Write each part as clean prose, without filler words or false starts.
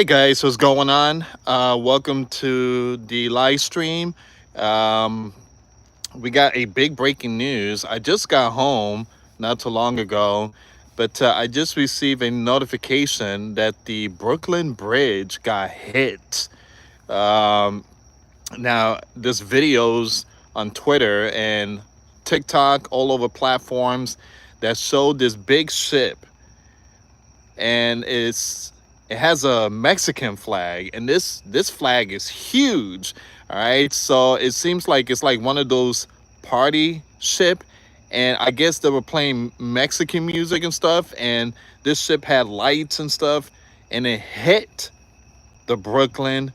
Hey guys, what's going on? Welcome to the live stream. Um, we got a big breaking news. I just got home not too long ago, but I just received a notification that the Brooklyn Bridge got hit. Um, Now, there's videos on Twitter and TikTok, all over platforms that show this big ship, and it has a Mexican flag, and this flag is huge. All right, so it seems like it's like one of those party ship, and I guess they were playing Mexican music and stuff, and this ship had lights and stuff, and it hit the Brooklyn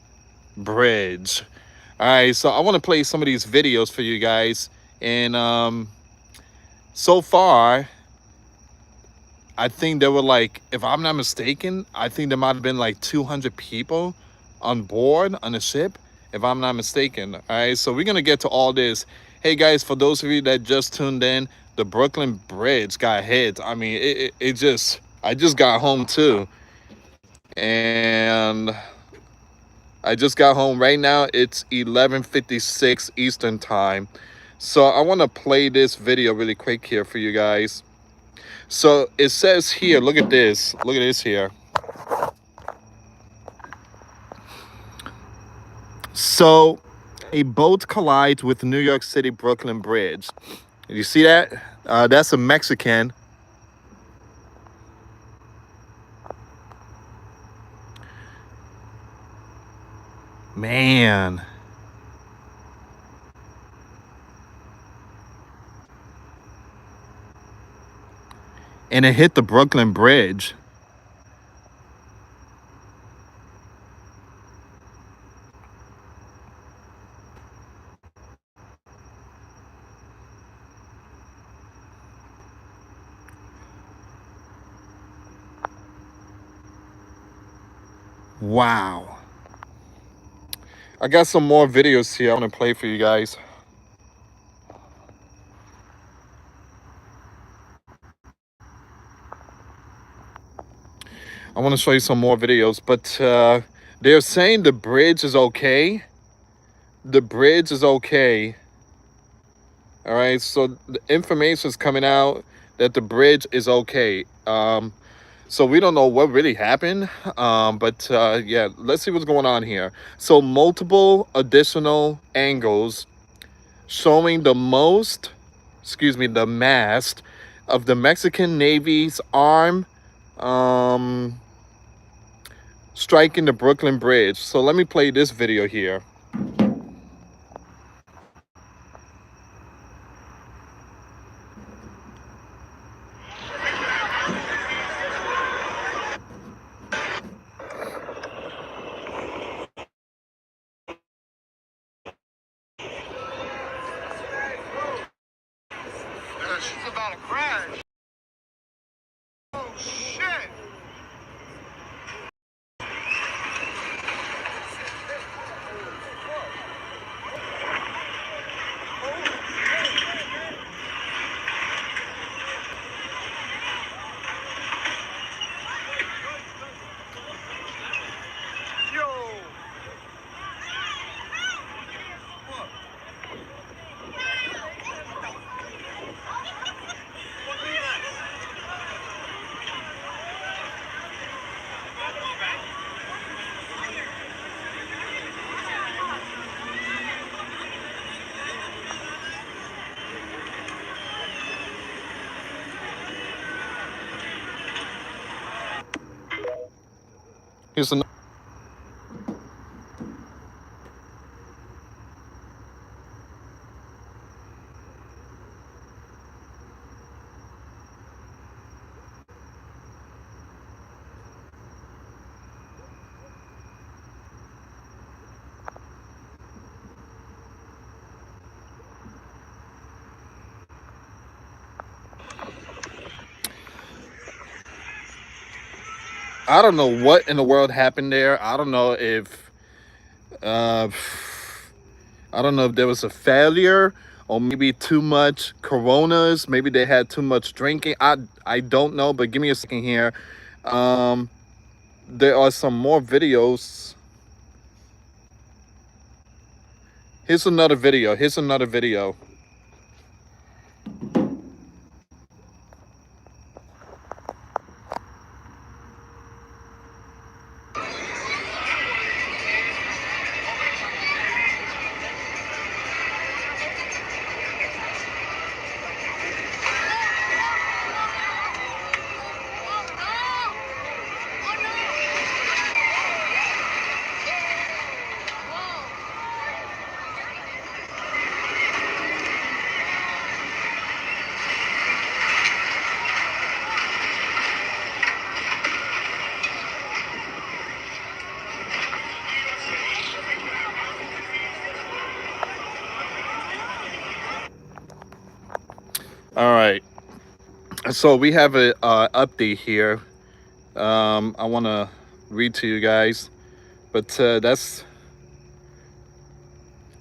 Bridge. All right, so I want to play some of these videos for you guys, and so far I think there were like, if I'm not mistaken, I think there might have been like 200 people on board on the ship, if I'm not mistaken. All right, so we're gonna get to all this. Hey guys, for those of you that just tuned in, the Brooklyn Bridge got hit. I mean, it just, I just got home too, and I just got home right now. It's 11:56 Eastern time. So I want to play this video really quick here for you guys. So it says here, look at this. Look at this here. So a boat collides with New York City Brooklyn Bridge. You see that? That's a Mexican. Man. And it hit the Brooklyn Bridge. Wow. I got some more videos here I want to play for you guys. I want to show you some more videos, but they're saying the bridge is okay. The bridge is okay. All right, so the information is coming out that the bridge is okay. So we don't know what really happened, but yeah, let's see what's going on here. So multiple additional angles showing the the mast of the Mexican Navy's arm striking the Brooklyn Bridge. So let me play this video here. She's about to crash. Oh shit! Here's another. I don't know what in the world happened there. I don't know if uh, I don't know if there was a failure or maybe too much Coronas. Maybe they had too much drinking. I don't know. But give me a second here. Um, there are some more videos. Here's another video. Here's another video. All right. So we have a update here. I want to read to you guys, but that's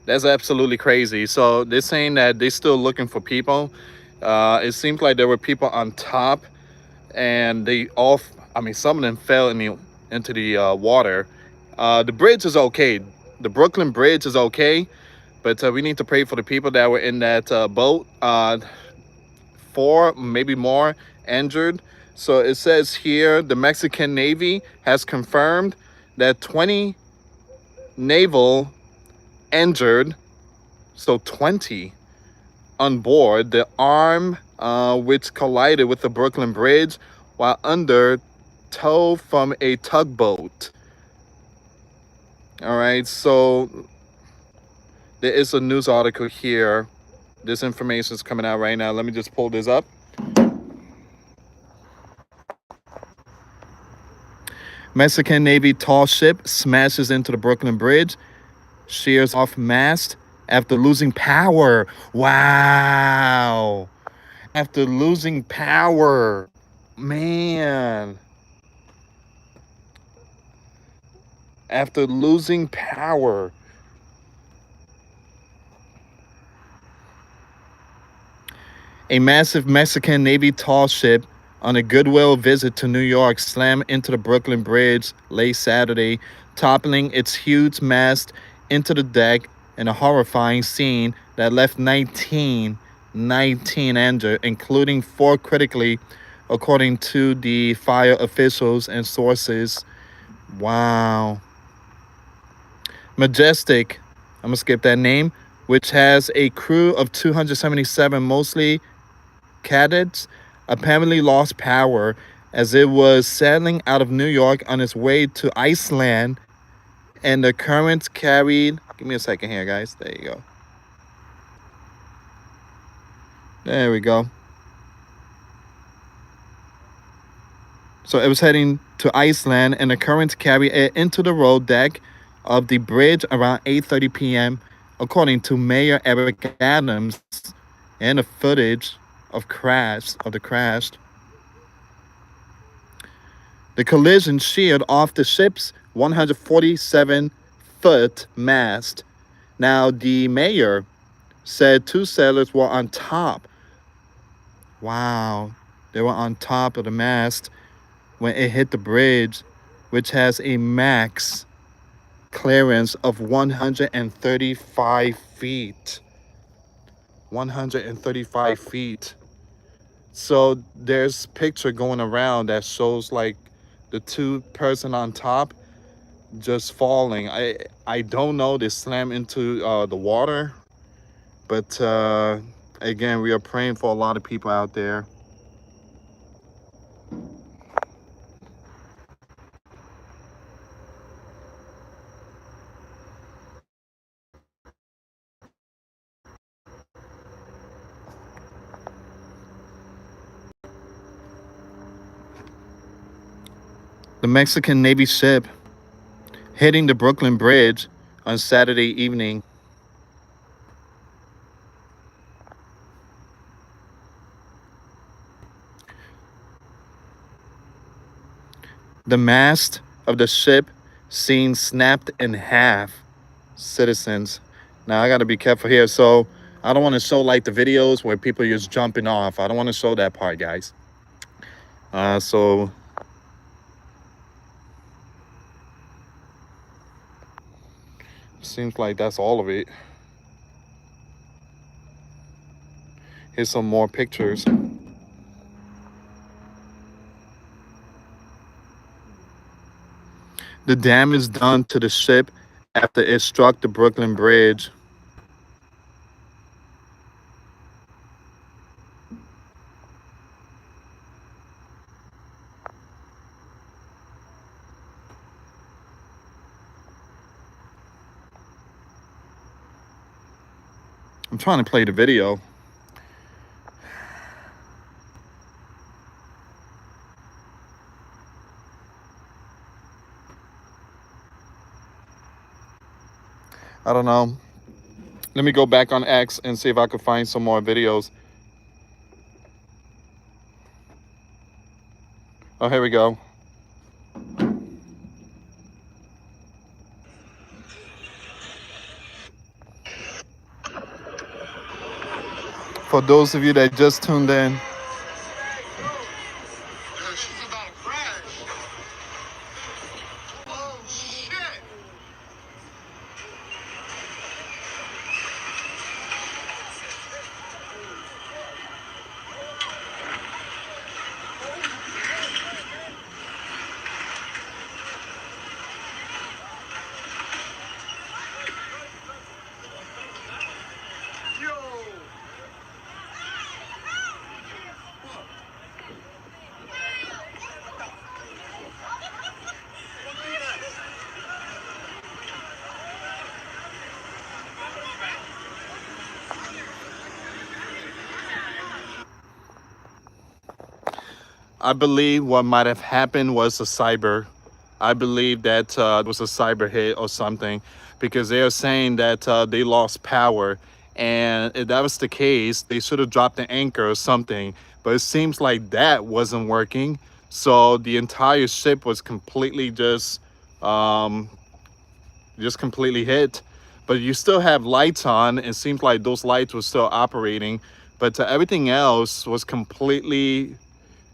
absolutely crazy. So they're saying that they're still looking for people. It seems like there were people on top, and they all. I mean, some of them fell into the water. The bridge is okay. The Brooklyn Bridge is okay, but we need to pray for the people that were in that boat. 4, maybe more, injured. So it says here the Mexican Navy has confirmed that 20 naval injured, so 20 on board the arm, which collided with the Brooklyn Bridge while under tow from a tugboat. All right, so there is a news article here. This information is coming out right now. Let me just pull this up. Mexican Navy tall ship smashes into the Brooklyn Bridge, shears off mast after losing power. Wow. After losing power. Man. After losing power. A massive Mexican Navy tall ship on a goodwill visit to New York slammed into the Brooklyn Bridge late Saturday, toppling its huge mast into the deck in a horrifying scene that left 19 injured, including 4 critically, according to the fire officials and sources. Wow. Majestic, I'm going to skip that name, which has a crew of 277, mostly cadets, apparently lost power as it was sailing out of New York on its way to Iceland, and the currents carried. Give me a second here, guys. There you go. There we go. So it was heading to Iceland, and the currents carried it into the road deck of the bridge around 8:30 p.m., according to Mayor Eric Adams, and the footage of the crash. The collision sheared off the ship's 147-foot mast. Now, the mayor said 2 sailors were on top. Wow, they were on top of the mast when it hit the bridge, which has a max clearance of 135 feet. 135 feet. So there's picture going around that shows like the 2 person on top just falling. I don't know, they slam into the water, but again, we are praying for a lot of people out there. The Mexican Navy ship hitting the Brooklyn Bridge on Saturday evening. The mast of the ship seen snapped in half. Citizens. Now I gotta be careful here. So I don't want to show like the videos where people are just jumping off. I don't want to show that part, guys. So Seems like that's all of it. Here's some more pictures. The damage done to the ship after it struck the Brooklyn Bridge. I'm trying to play the video. I don't know. Let me go back on X and see if I can find some more videos. Oh, here we go. For those of you that just tuned in, She's about to crash. Oh shit! Yo! I believe what might have happened was a cyber. I believe that it was a cyber hit or something, because they are saying that they lost power. And if that was the case, they should have dropped the anchor or something. But it seems like that wasn't working. So the entire ship was completely just completely hit. But you still have lights on. It seems like those lights were still operating. But everything else was completely,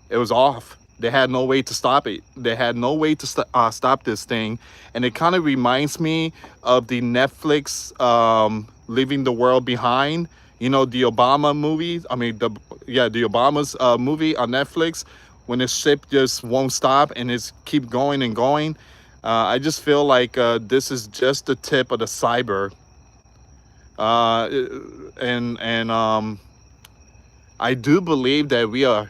it was off. They had no way to stop it. They had no way to stop this thing. And it kind of reminds me of the Netflix Leaving the World Behind. You know, the Obama movie. I mean, the Obama's movie on Netflix, when the ship just won't stop and it's keep going and going. I just feel like this is just the tip of the cyber. Uh, and I do believe that we are,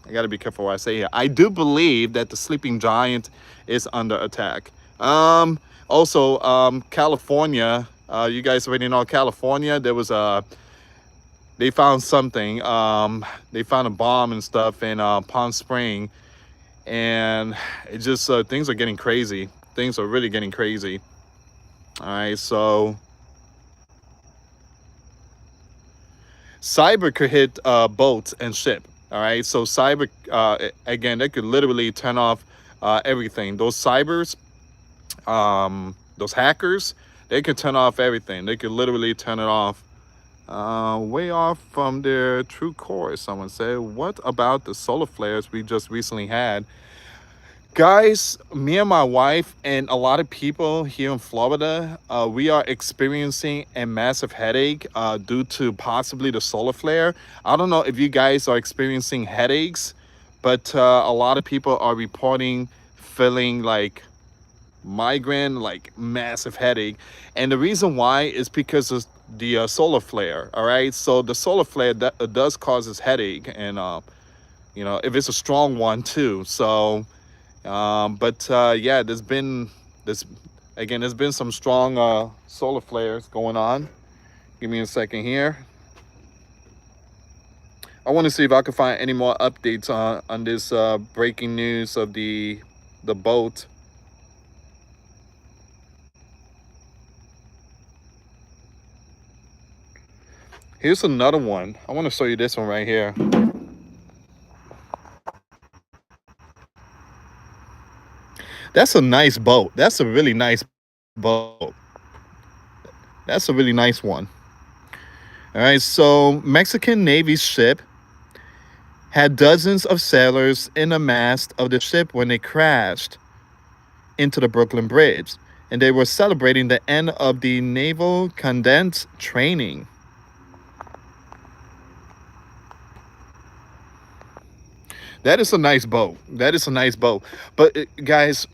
I got to be careful what I say here. I do believe that the sleeping giant is under attack. Also, California. You guys already know California. There was they found something. They found a bomb and stuff in Palm Spring, and it just things are getting crazy. Things are really getting crazy. All right, so cyber could hit boats and ship. All right, so cyber again, they could literally turn off everything. Those cybers, those hackers, they could turn off everything. They could literally turn it off. Way off from their true course, someone said. What about the solar flares we just recently had? Guys, me and my wife and a lot of people here in Florida, we are experiencing a massive headache due to possibly the solar flare. I don't know if you guys are experiencing headaches, but a lot of people are reporting feeling like migraine, like massive headache. And the reason why is because of the solar flare. All right, so the solar flare that does causes headache, and you know, if it's a strong one too. So but yeah, this again, there's been some strong solar flares going on. Give me a second here. I want to see if I can find any more updates on this breaking news of the boat. Here's another one. I want to show you this one right here. That's a nice boat. That's a really nice boat. That's a really nice one. All right, so Mexican Navy ship had dozens of sailors in the mast of the ship when they crashed into the Brooklyn Bridge. and they were celebrating the end of the naval cadets training. That is a nice boat. That is a nice boat. But guys,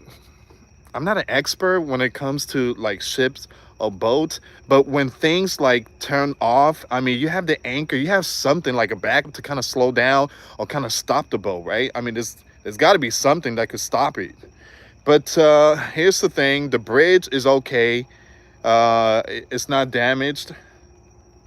I'm not an expert when it comes to like ships or boats, but when things like turn off, I mean, you have the anchor, you have something like a backup to kind of slow down or kind of stop the boat, right? I mean, there's got to be something that could stop it. But here's the thing: the bridge is okay. It's not damaged.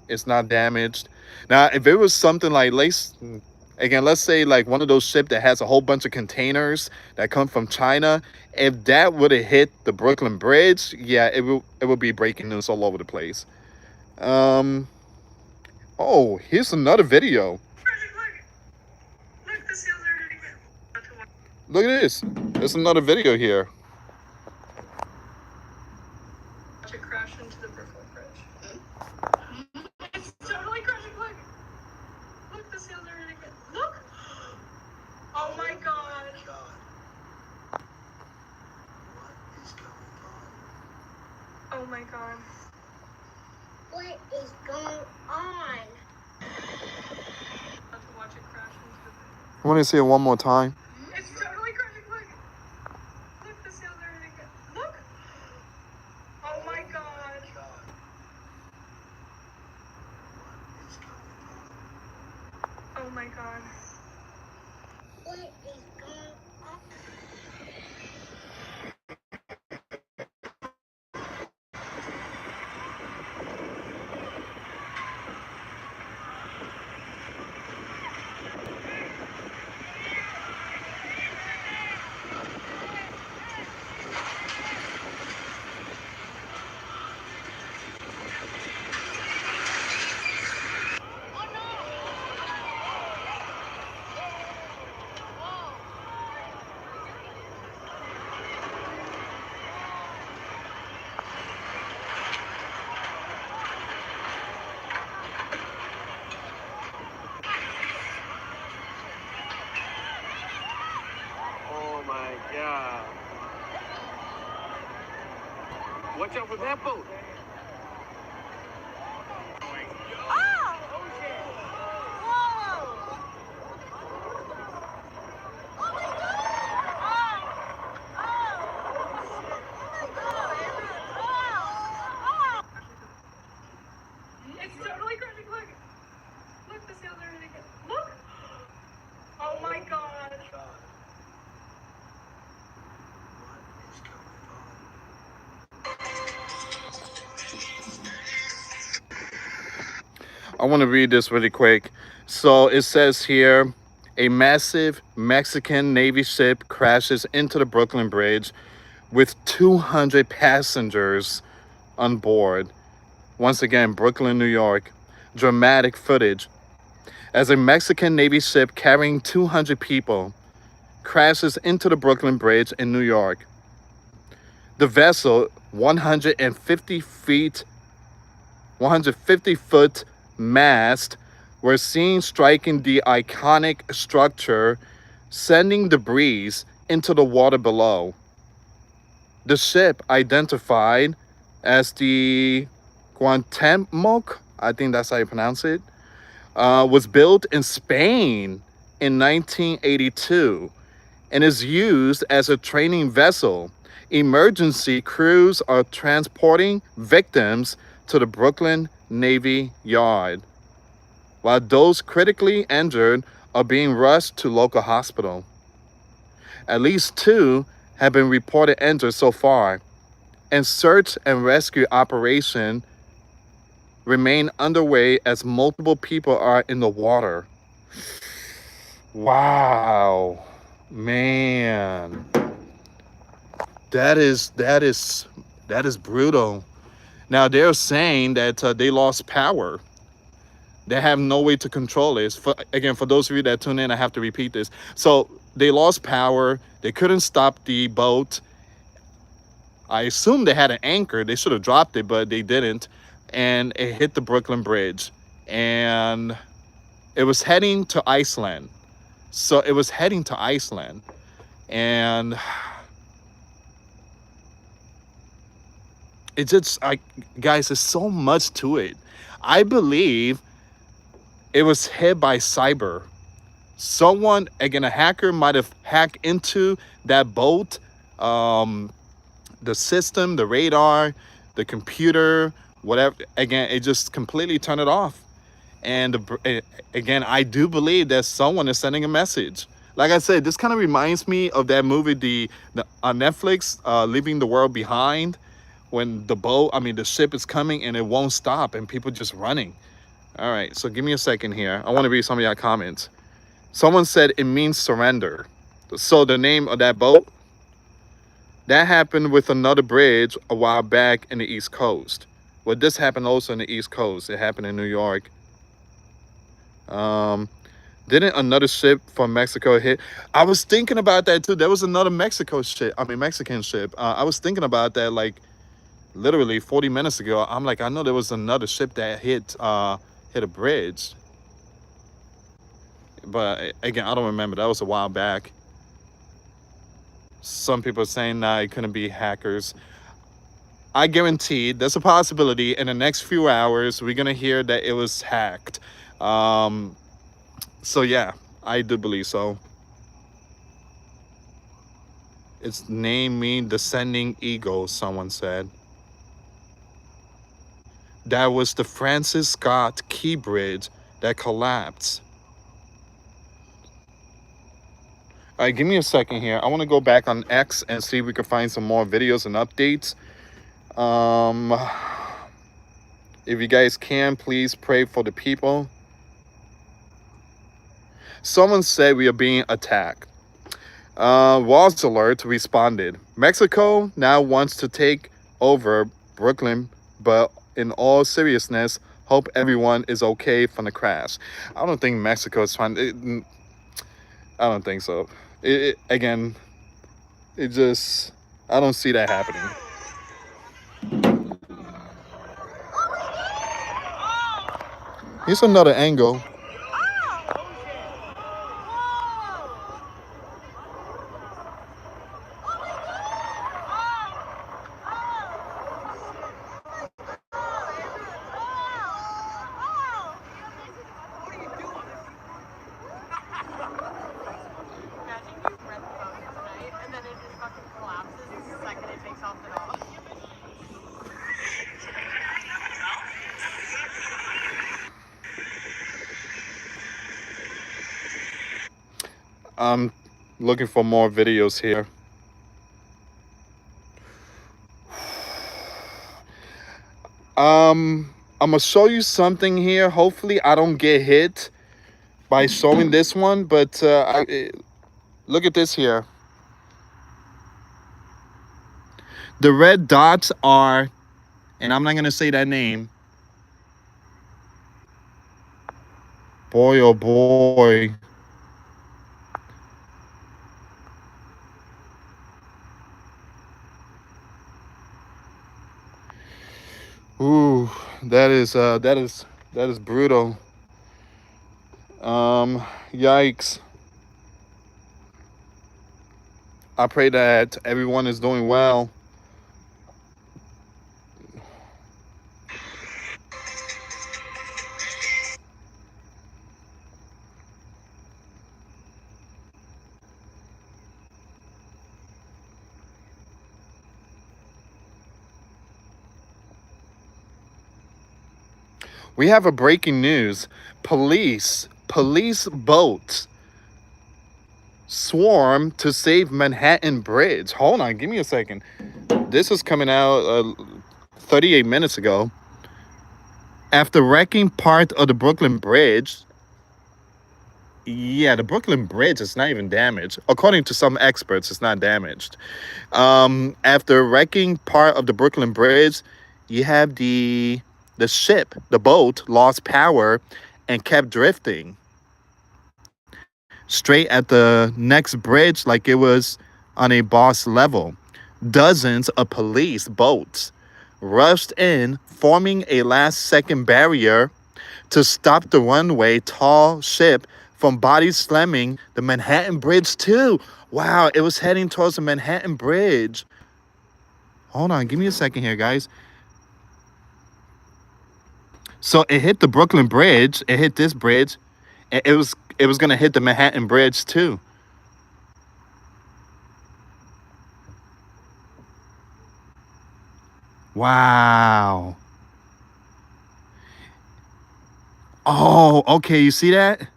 It's not damaged. Now, if it was something like let's say like one of those ships that has a whole bunch of containers that come from China, if that would have hit the Brooklyn Bridge, yeah, it would be breaking news all over the place. Um, oh, here's another video. Look at this. There's another video here. Watch it crash into the Brooklyn Bridge. It's totally crashing. Look. Look, the sails are gonna get. Look. Oh my god. What is going on? Oh my god. What is going on? About to watch it crash into the bridge. I want to see it one more time. It's totally crashing. Look. Look, the sails are gonna get. Look. Oh my god. Oh my god. What is going on? Oh my God. Watch out for that boat. It's totally crashing. Look. Look, the sails are gonna get. Look. Oh my god. I want to read this really quick. So it says here, a massive Mexican Navy ship crashes into the Brooklyn Bridge with 200 passengers on board. Once again, Brooklyn, New York. Dramatic footage. As a Mexican Navy ship carrying 200 people crashes into the Brooklyn Bridge in New York. The vessel, 150-foot mast, were seen striking the iconic structure, sending debris into the water below. The ship, identified as the Guantemoc, I think that's how you pronounce it, was built in Spain in 1982 and is used as a training vessel. Emergency crews are transporting victims to the Brooklyn Navy Yard, while those critically injured are being rushed to local hospital. At least 2 have been reported injured so far, and search and rescue operation remain underway as multiple people are in the water. Wow, man, that is brutal. Now they're saying that they lost power. They have no way to control it. For those of you that tune in, I have to repeat this. So they lost power. They couldn't stop the boat. I assume they had an anchor. They should have dropped it, but they didn't. And it hit the Brooklyn Bridge. And it was heading to Iceland. So it was heading to Iceland. And It's just, guys, there's so much to it. I believe it was hit by cyber. Someone, again, a hacker might have hacked into that boat, um, the system, the radar, the computer, whatever. Again, it just completely turned it off. And again, I do believe that someone is sending a message. Like I said, this kind of reminds me of that movie, the on Netflix, Leaving the World Behind, when the ship is coming and it won't stop and people just running. All right, so give me a second here. I want to read some of your comments. Someone said it means surrender. So the name of that boat, that happened with another bridge a while back in the East Coast. Well, this happened also in the East Coast. It happened in New York. Um, didn't another ship from Mexico hit? I was thinking about that too. There was another Mexican ship. I was thinking about that like literally 40 minutes ago. I'm like, I know there was another ship that hit a bridge. But again, I don't remember. That was a while back. Some people are saying, nah, it couldn't be hackers. I guarantee there's a possibility in the next few hours we're gonna hear that it was hacked. So yeah, I do believe so. Its name means descending eagle, someone said. That was the Francis Scott Key Bridge that collapsed. All right, give me a second here. I want to go back on X and see if we can find some more videos and updates. If you guys can, please pray for the people. Someone said we are being attacked. Walls Alert responded. Mexico now wants to take over Brooklyn, but in all seriousness, hope everyone is okay from the crash. I don't think Mexico is trying. I don't think so. Again, it just, I don't see that happening. Here's another angle. I'm looking for more videos here. I'm gonna show you something here. Hopefully I don't get hit by showing this one, but look at this here. The red dots are, and I'm not gonna say that name. Boy, oh boy. Ooh, that is brutal. Yikes. I pray that everyone is doing well. We have a breaking news. Police boats swarm to save Manhattan Bridge. Hold on, give me a second. This is coming out 38 minutes ago. After wrecking part of the Brooklyn Bridge, yeah, the Brooklyn Bridge is not even damaged. According to some experts, it's not damaged. After wrecking part of the Brooklyn Bridge, you have the boat lost power and kept drifting straight at the next bridge like it was on a boss level. Dozens of police boats rushed in, forming a last-second barrier to stop the runway tall ship from body slamming the Manhattan Bridge too. Wow, it was heading towards the Manhattan Bridge. Hold on, give me a second here, guys. So it hit the Brooklyn Bridge. It hit this bridge. It was gonna hit the Manhattan Bridge too. Wow. Oh, okay. You see that?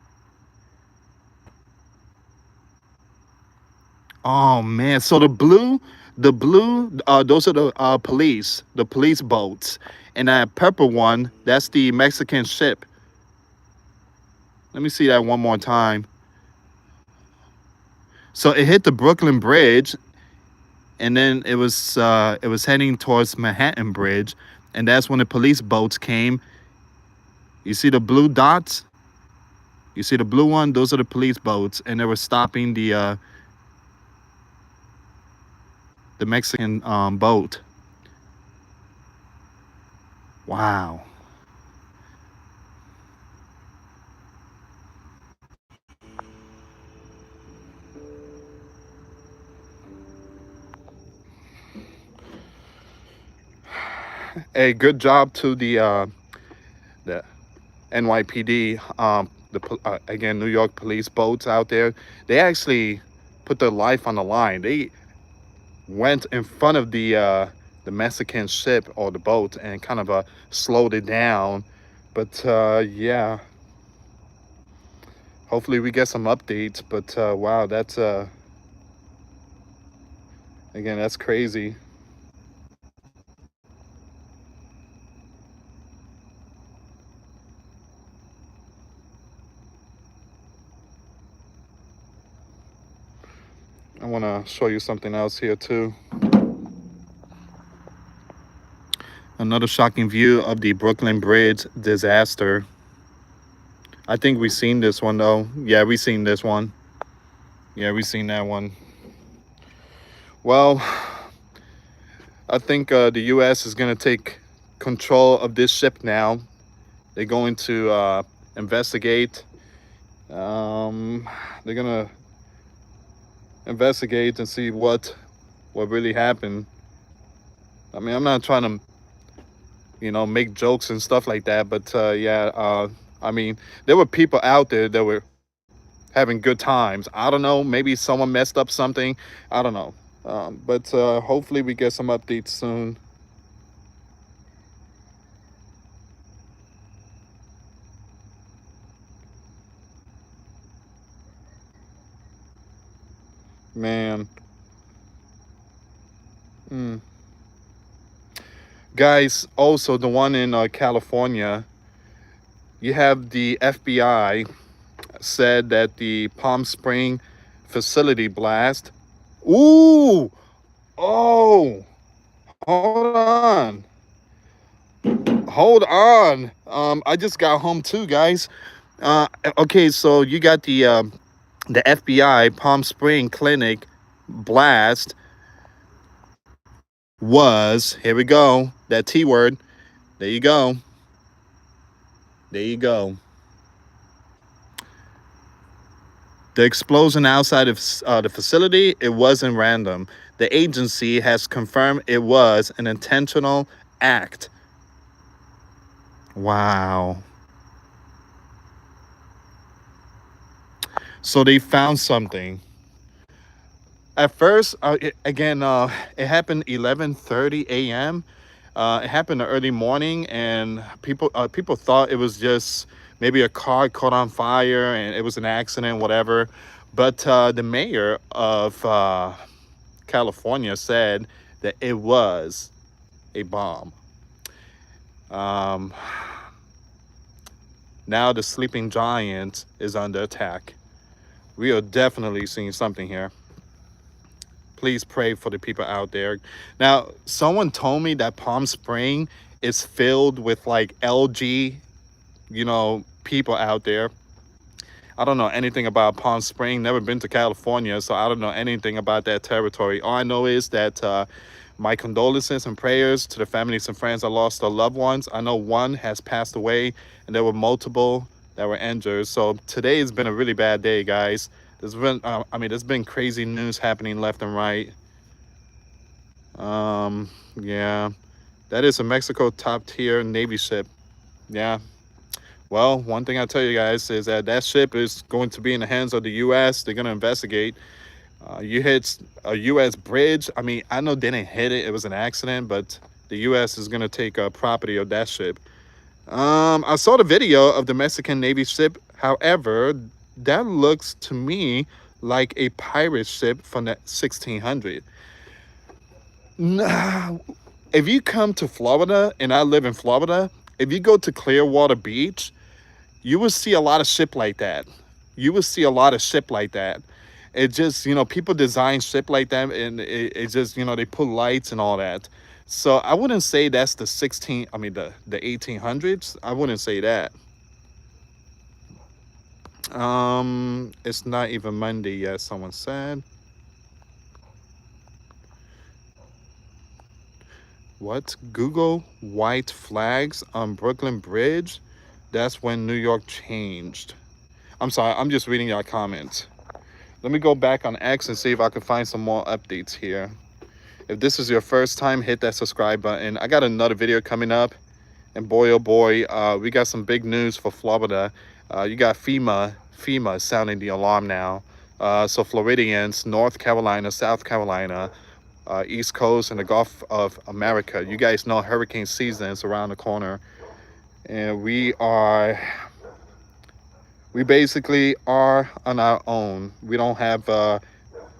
Oh man. So the blue, those are the the police boats, and that purple one, that's the Mexican ship. Let me see that one more time. So it hit the Brooklyn Bridge, and then it was heading towards Manhattan Bridge, and that's when the police boats came. You see the blue dots? You see the blue one? Those are the police boats, and they were stopping the Mexican boat. Wow. Hey, good job to the NYPD. Again, New York police boats out there. They actually put their life on the line. They went in front of the Mexican ship or the boat and kind of slowed it down. But yeah, hopefully we get some updates. But wow, that's again, that's crazy. I want to show you something else here too. Another shocking view of the Brooklyn Bridge disaster. I think we've seen this one though. Yeah, we seen this one. Yeah, we seen that one. Well, I think the U.S. is going to take control of this ship now. They're going to investigate. They're going to investigate and see what really happened. I mean, I'm not trying to make jokes and stuff like that, but yeah, I mean, there were people out there that were having good times. I don't know, maybe someone messed up something. I don't know, but hopefully we get some updates soon. Man. Mm. Guys, also the one in California, you have the FBI said that the Palm Spring facility blast. Ooh, oh, hold on, hold on. I just got home too, guys. Okay, so you got the FBI Palm Spring Clinic blast was, here we go, that T word. There you go. There you go. The explosion outside of the facility, it wasn't random. The agency has confirmed it was an intentional act. Wow. So they found something. At first, it happened 11:30 a.m. It happened early morning, and people thought it was just maybe a car caught on fire and it was an accident, whatever. But the mayor of California said that it was a bomb. Um, Now the sleeping giant is under attack. We are definitely seeing something here. Please pray for the people out there. Now, someone told me that Palm Spring is filled with like LG, people out there. I don't know anything about Palm Spring, never been to California, so I don't know anything about that territory. All I know is that my condolences and prayers to the families and friends that lost their loved ones. I know one has passed away, and there were multiple that were injured. So today has been a really bad day, guys. There's been crazy news happening left and right. Yeah, that is a Mexico top tier Navy ship. Yeah. Well, one thing I tell you guys is that that ship is going to be in the hands of the U.S. They're going to investigate. You hit a U.S. bridge. I mean, I know they didn't hit it; it was an accident. But the U.S. is going to take property of that ship. I saw the video of the Mexican Navy ship. However, that looks to me like a pirate ship from the 1600. Nah, if you come to Florida, and I live in Florida, if you go to Clearwater Beach, you will see a lot of ship like that. You will see a lot of ship like that. It just, people design ship like that, and it just, they put lights and all that. So I wouldn't say that's the 16, I mean, the 1800s. I wouldn't say that. It's not even Monday yet, someone said. What? Google white flags on Brooklyn Bridge? That's when New York changed. I'm sorry, I'm just reading your comments. Let me go back on X and see if I can find some more updates here. If this is your first time, hit that subscribe button. I got another video coming up. And boy, oh boy, we got some big news for Florida. You got FEMA sounding the alarm now. So Floridians, North Carolina, South Carolina, East Coast, and the Gulf of America. You guys know hurricane season is around the corner. And we basically are on our own. We don't have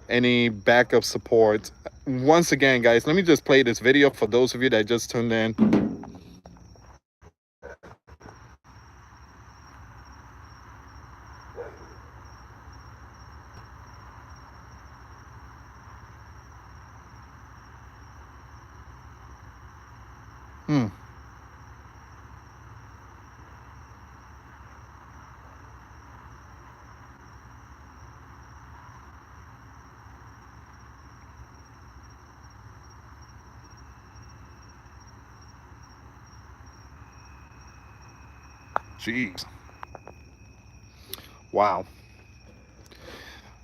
any backup support. Once again, guys, let me just play this video for those of you that just tuned in. Hmm. Jeez. Wow.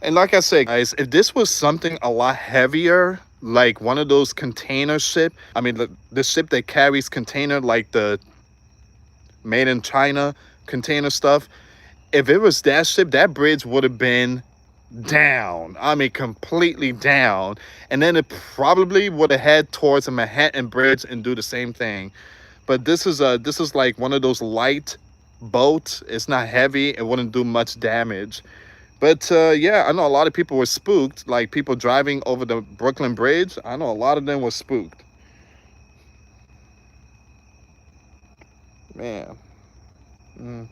And like I said, guys, if this was something a lot heavier, like one of those container ship, I mean, the ship that carries container, like the made in China container stuff, if it was that ship, that bridge would have been down. I mean, completely down. And then it probably would have head towards the Manhattan Bridge and do the same thing. But this is like one of those light boats. It's not heavy. It wouldn't do much damage. But yeah, I know a lot of people were spooked. Like people driving over the Brooklyn Bridge. I know a lot of them were spooked. Man. Mm.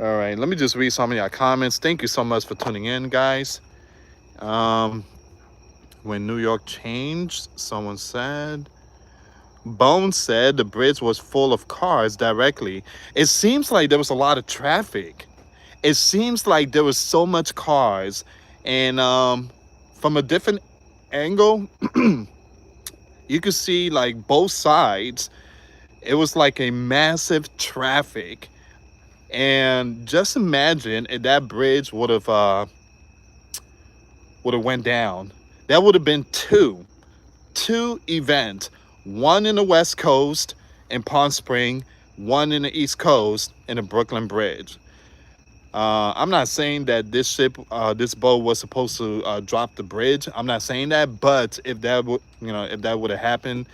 All right, let me just read some of your comments. Thank you so much for tuning in, guys. Um, when New York changed, someone said. Bone said the bridge was full of cars directly. It seems like there was a lot of traffic. It seems like there was so much cars, and from a different angle, you could see like both sides. It was like a massive traffic, and just imagine if that bridge would have went down. That would have been two events, one in the West Coast in Palm Spring, one in the East Coast in the Brooklyn Bridge. I'm not saying that this boat was supposed to drop the bridge. I'm not saying that, but if that would have happened,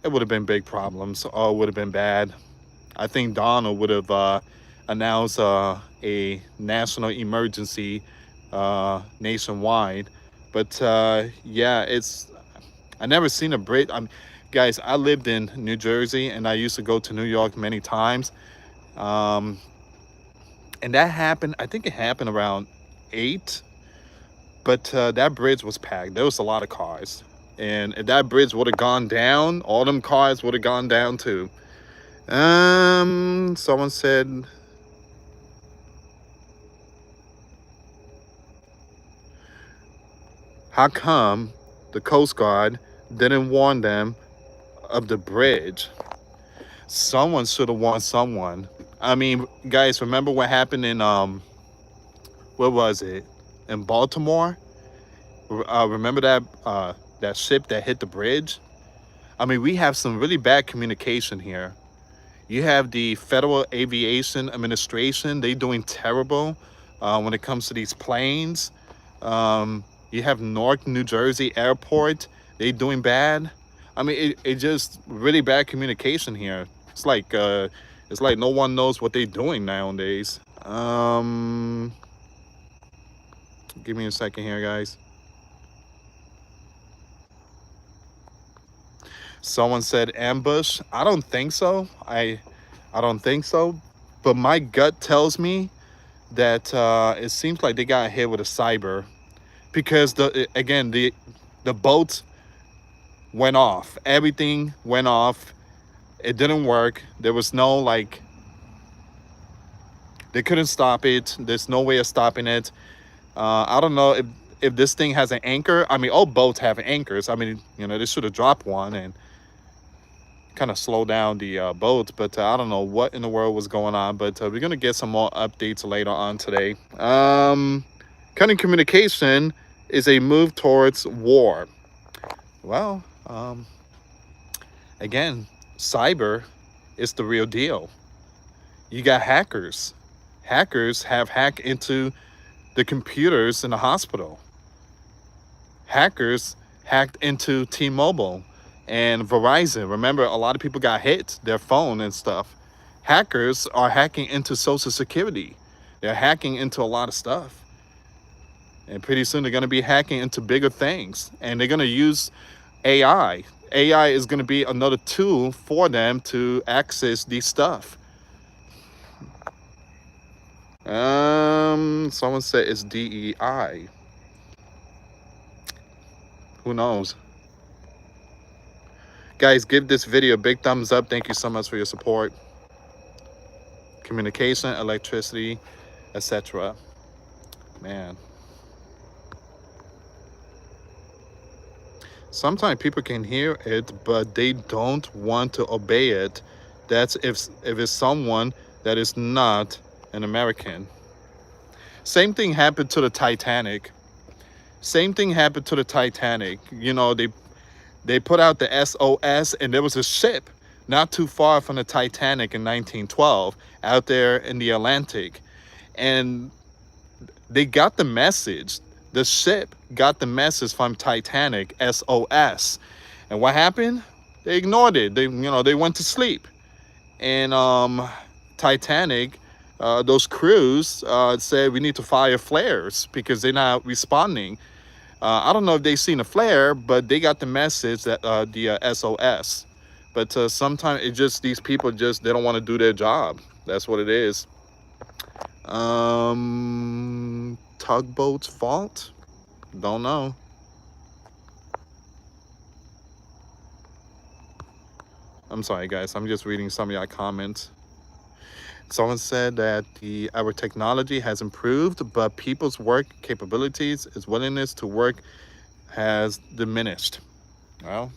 it would have been big problems, or it would have been bad. I think Donald would have announced a national emergency nationwide. But yeah, I never seen a bridge. Guys, I lived in New Jersey, and I used to go to New York many times. Um, and that happened. I think it happened around 8. But that bridge was packed. There was a lot of cars, and if that bridge would have gone down, all them cars would have gone down too. Someone said, how come the Coast Guard didn't warn them of the bridge. Someone should have warned someone. I mean, guys, remember what happened in where was it? In Baltimore? Remember that ship that hit the bridge? I mean, we have some really bad communication here. You have the Federal Aviation Administration. They doing terrible when it comes to these planes. You have Newark, New Jersey Airport. They doing bad. I mean, it just really bad communication here. It's like no one knows what they're doing nowadays. Give me a second here, guys. Someone said ambush. I don't think so. I don't think so. But my gut tells me that it seems like they got hit with a cyber because the boat went off. Everything went off. It didn't work. There was no like they couldn't stop it. There's no way of stopping it. I don't know if this thing has an anchor. I mean, all boats have anchors. I mean, they should have dropped one and kind of slow down the boats. But I don't know what in the world was going on. But we're gonna get some more updates later on today. Cutting communication is a move towards war. Well, again, cyber is the real deal. You got hackers. Hackers have hacked into the computers in the hospital. Hackers hacked into T-Mobile and Verizon. Remember, a lot of people got hit, their phone and stuff. Hackers are hacking into Social Security. They're hacking into a lot of stuff. And pretty soon they're going to be hacking into bigger things. And they're going to use AI. AI is going to be another tool for them to access this stuff. Someone said it's DEI. Who knows? Guys, give this video a big thumbs up. Thank you so much for your support. Communication, electricity, etc. Man. Sometimes people can hear it, but they don't want to obey it. That's if it's someone that is not an American. Same thing happened to the Titanic. Same thing happened to the Titanic. They put out the SOS, and there was a ship not too far from the Titanic in 1912 out there in the Atlantic. And they got the message. The ship got the message from Titanic, SOS. And what happened? They ignored it. They went to sleep. And Titanic, those crews said we need to fire flares because they're not responding. I don't know if they seen a flare, but they got the message that the SOS. But sometimes it just these people they don't want to do their job. That's what it is. Tugboat's fault? Don't know. I'm sorry, guys. I'm just reading some of your comments. Someone said that our technology has improved, but people's work capabilities, its willingness to work, has diminished. Well,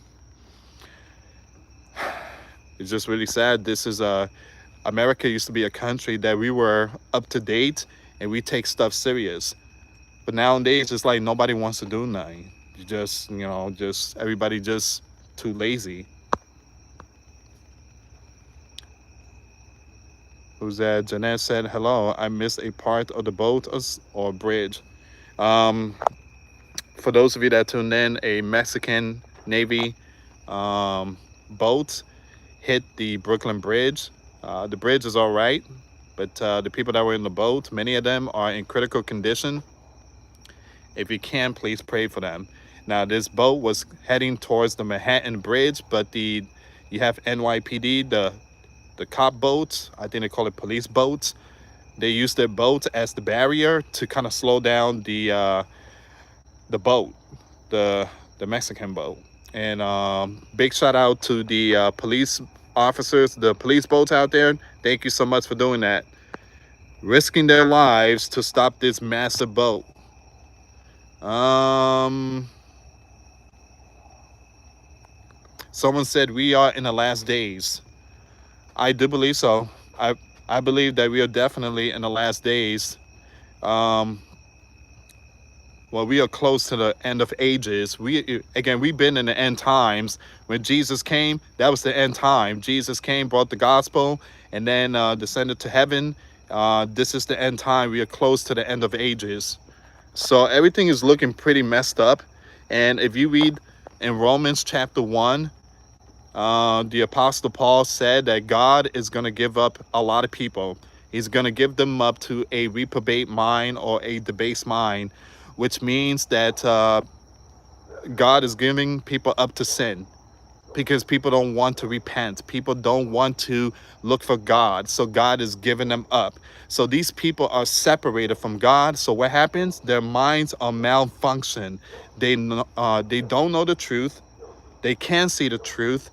it's just really sad. This is America used to be a country that we were up to date and we take stuff serious. But nowadays, it's like nobody wants to do nothing. Everybody just too lazy. Who's that? Jeanette said, hello, I missed a part of the boat or bridge. For those of you that tuned in, a Mexican Navy boat hit the Brooklyn Bridge. The bridge is all right, but the people that were in the boat, many of them are in critical condition. If you can, please pray for them. Now, this boat was heading towards the Manhattan Bridge, but you have NYPD, the cop boats, I think they call it police boats. They use their boats as the barrier to kind of slow down the boat, the Mexican boat. And big shout out to the police officers, the police boats out there. Thank you so much for doing that, risking their lives to stop this massive boat. Someone said we are in the last days. I do believe so. I believe that we are definitely in the last days. Um, well, we are close to the end of ages. We've been in the end times. When Jesus came, that was the end time. Jesus came, brought the gospel, and then descended to heaven. This is the end time. We are close to the end of ages. So everything is looking pretty messed up. And if you read in Romans chapter 1, the Apostle Paul said that God is going to give up a lot of people. He's going to give them up to a reprobate mind or a debased mind, which means that God is giving people up to sin because people don't want to repent. People don't want to look for God. So God is giving them up. So these people are separated from God. So what happens? Their minds are malfunction. They don't know the truth. They can't see the truth.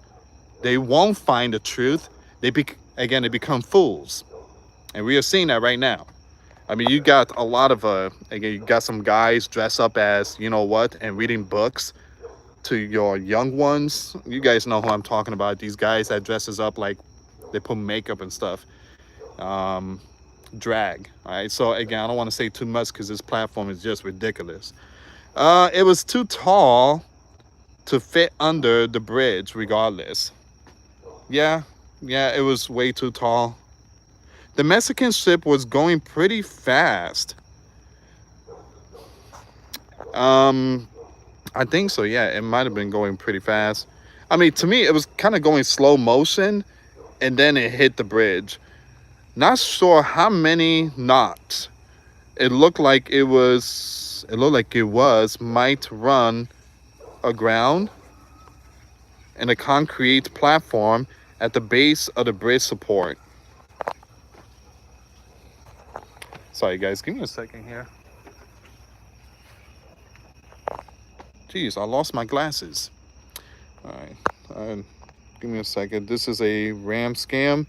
They won't find the truth. They become fools. And we are seeing that right now. I mean, you got a lot of, again, you got some guys dress up as, you know what, and reading books to your young ones. You guys know who I'm talking about. These guys that dresses up like they put makeup and stuff. Um, Drag. All right. So again, I don't want to say too much because this platform is just ridiculous. It was too tall to fit under the bridge regardless. Yeah, yeah, it was way too tall. The Mexican ship was going pretty fast. Um, I think so. Yeah, it might have been going pretty fast. I mean, to me, it was kind of going slow motion, and then it hit the bridge. Not sure how many knots. It looked like it was. It looked like it was might run aground in a concrete platform at the base of the bridge support. Sorry, guys. Give me a second here. Jeez, I lost my glasses. All right. Give me a second. This is a RAM scam.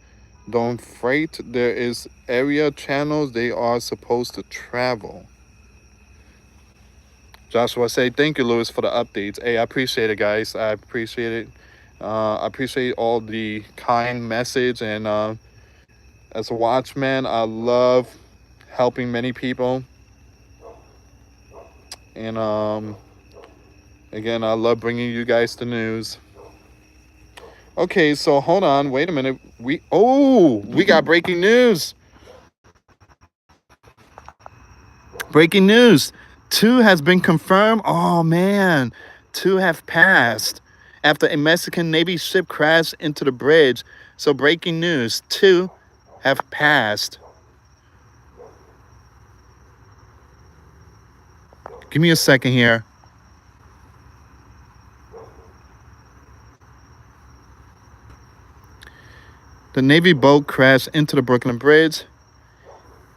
Don't freight. There is area channels they are supposed to travel. Joshua say thank you, Louis, for the updates. Hey, I appreciate it, guys. I appreciate it. I appreciate all the kind message. And as a watchman, I love helping many people. And again, I love bringing you guys the news. Okay, so hold on. Wait a minute. We got breaking news. Breaking news. 2 has been confirmed. Oh man, 2 have passed after a Mexican Navy ship crashed into the bridge. So breaking news. 2 have passed. Give me a second here. The Navy boat crashed into the Brooklyn Bridge.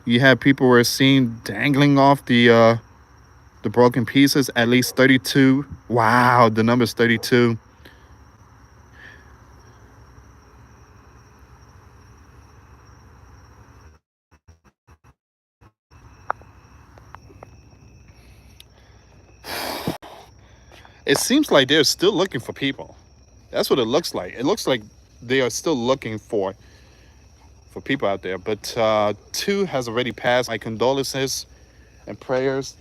You have people were seen dangling off the broken pieces. At least 32. Wow, the number's 32. It seems like they're still looking for people. That's what it looks like. It looks like they are still looking for people out there. But 2 has already passed. My condolences and prayers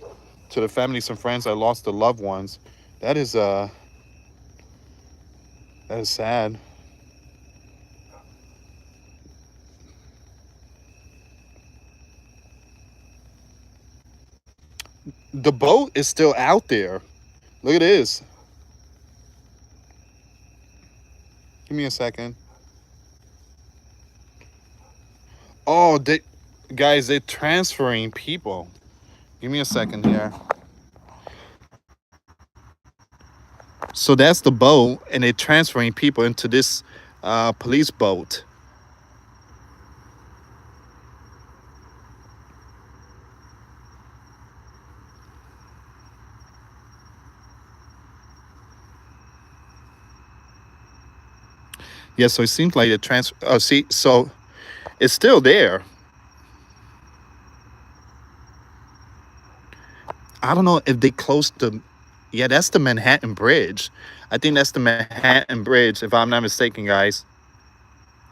to the families and friends that lost their loved ones. That is sad. The boat is still out there. Look at this. Give me a second. Oh, they're transferring people. Give me a second here. So that's the boat, and they're transferring people into this police boat. Yeah, so it seems like the transfer. Oh, see, so it's still there. I don't know if they closed Yeah, that's the Manhattan Bridge. I think that's the Manhattan Bridge, if I'm not mistaken, guys.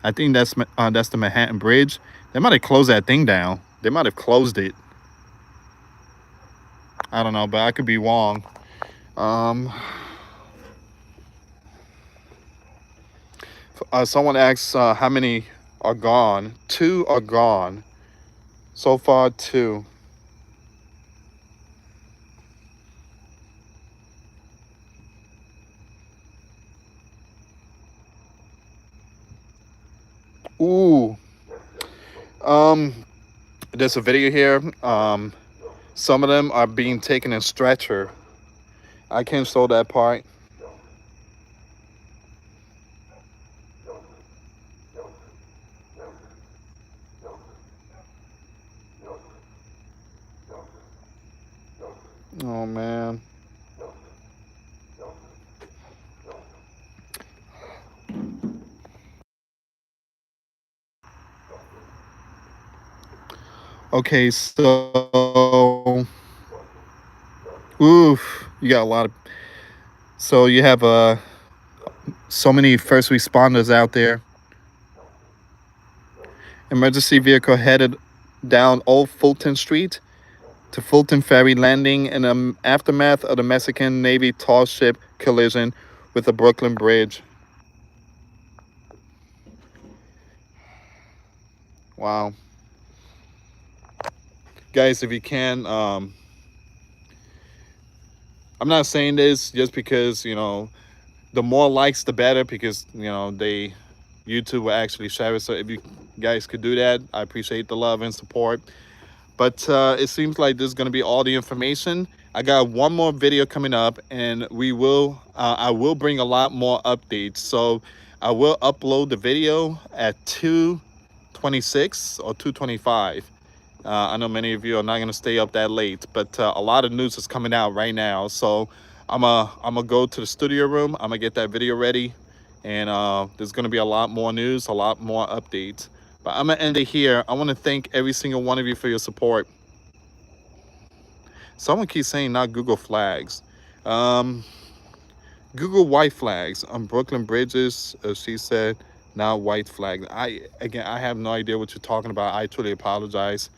I think that's the Manhattan Bridge. They might have closed that thing down. They might have closed it. I don't know, but I could be wrong. Um, Someone asks how many are gone. Two are gone so far. Two. Ooh. Um, there's a video here. Some of them are being taken in stretcher. I can't show that part. Oh man. Okay, so oof, you got a lot of. So you have so many first responders out there. Emergency vehicle headed down Old Fulton Street to Fulton Ferry Landing in the aftermath of the Mexican Navy tall ship collision with the Brooklyn Bridge. Wow. Guys, if you can, I'm not saying this just because, the more likes, the better, because, YouTube will actually share it. So if you guys could do that, I appreciate the love and support. But it seems like this is going to be all the information. I got one more video coming up, and I will bring a lot more updates. So I will upload the video at 2:26 or 2:25. I know many of you are not going to stay up that late, but a lot of news is coming out right now. So I'm gonna go to the studio room. I'm gonna get that video ready, and there's going to be a lot more news, a lot more updates. But I'm gonna end it here. I want to thank every single one of you for your support. Someone keeps saying not Google flags. Um, Google white flags on Brooklyn bridges. She said, not white flags. I have no idea what you're talking about. I truly apologize.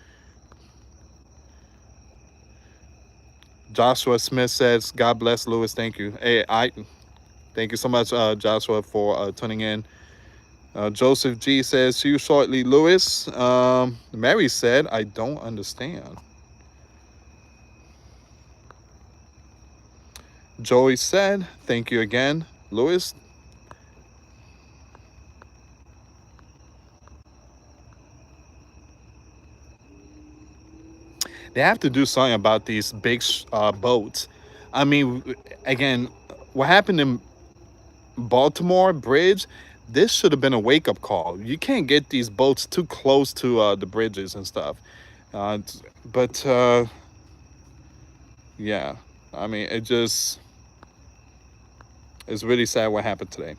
Joshua Smith says, God bless Lewis. Thank you. Hey, thank you so much, Joshua, for tuning in. Joseph G says, see you shortly, Lewis. Mary said, I don't understand. Joey said, thank you again, Lewis. They have to do something about these big boats. I mean, again, what happened in Baltimore Bridge, this should have been a wake-up call. You can't get these boats too close to the bridges and stuff. Uh, but yeah, I mean, it's really sad what happened today.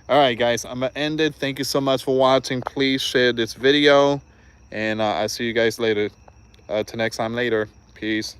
All right, guys, I'm gonna end it. Thank you so much for watching. Please share this video, and I see you guys later. Till next time later. Peace.